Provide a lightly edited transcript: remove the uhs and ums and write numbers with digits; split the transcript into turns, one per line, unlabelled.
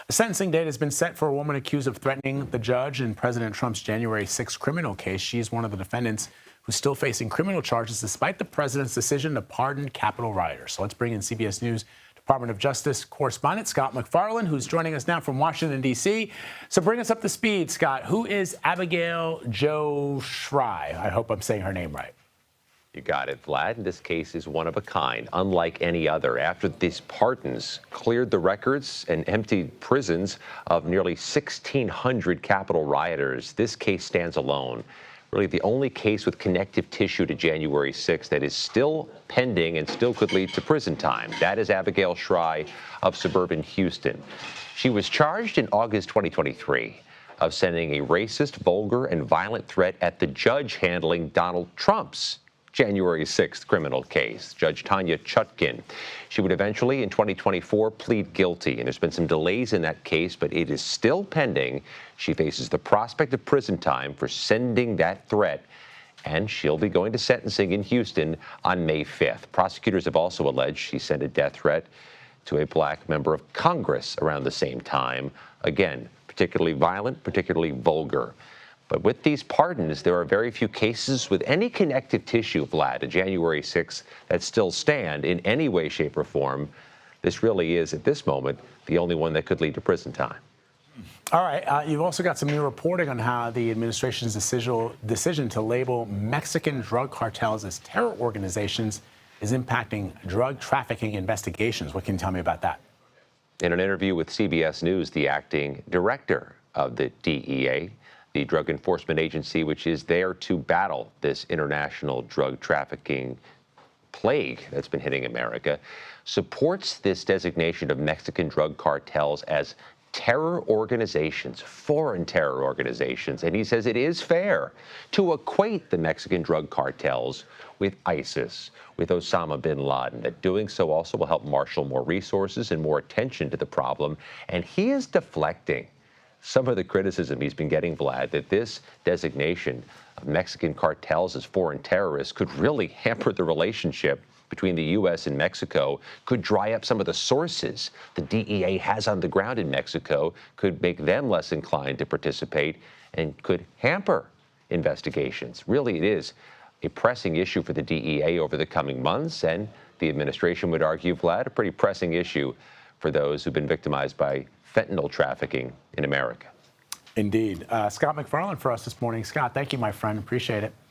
A sentencing date has been set for a woman accused of threatening the judge in President Trump's January 6 criminal case. She is one of the defendants who's still facing criminal charges despite the president's decision to pardon Capitol rioters. So let's bring in CBS News Department of Justice correspondent Scott MacFarlane, who's joining us now from Washington, D.C. So bring us up to speed, Scott. Who is Abigail Jo Shry? I hope I'm saying her name right.
You got it, Vlad. This case is one of a kind, unlike any other. After these pardons cleared the records and emptied prisons of nearly 1,600 Capitol rioters, this case stands alone. Really the only case with connective tissue to January 6th that is still pending and still could lead to prison time. That is Abigail Shry of suburban Houston. She was charged in August 2023 of sending a racist, vulgar, and violent threat at the judge handling Donald Trump's January 6th criminal case, Judge Tanya Chutkin. She would eventually, in 2024, plead guilty, and there's been some delays in that case, but it is still pending. She faces the prospect of prison time for sending that threat, and she'll be going to sentencing in Houston on May 5th. Prosecutors have also alleged she sent a death threat to a black member of Congress around the same time. Again, particularly violent, particularly vulgar. But with these pardons, there are very few cases with any connective tissue, Vlad, to January 6th that still stand in any way, shape, or form. This really is, at this moment, the only one that could lead to prison time.
All right. You've also got some new reporting on how the administration's decision to label Mexican drug cartels as terror organizations is impacting drug trafficking investigations. What can you tell me about that?
In an interview with CBS News, the acting director of the DEA, the Drug Enforcement Agency, which is there to battle this international drug trafficking plague that's been hitting America, supports this designation of Mexican drug cartels as terror organizations, foreign terror organizations. And he says it is fair to equate the Mexican drug cartels with ISIS, with Osama bin Laden, that doing so also will help marshal more resources and more attention to the problem. And he is deflecting some of the criticism he's been getting, Vlad, that this designation of Mexican cartels as foreign terrorists could really hamper the relationship between the U.S. and Mexico, could dry up some of the sources the DEA has on the ground in Mexico, could make them less inclined to participate, and could hamper investigations. Really, it is a pressing issue for the DEA over the coming months, and the administration would argue, Vlad, a pretty pressing issue for those who've been victimized by fentanyl trafficking in America.
Indeed. Scott MacFarlane for us this morning. Scott, thank you, my friend. Appreciate it.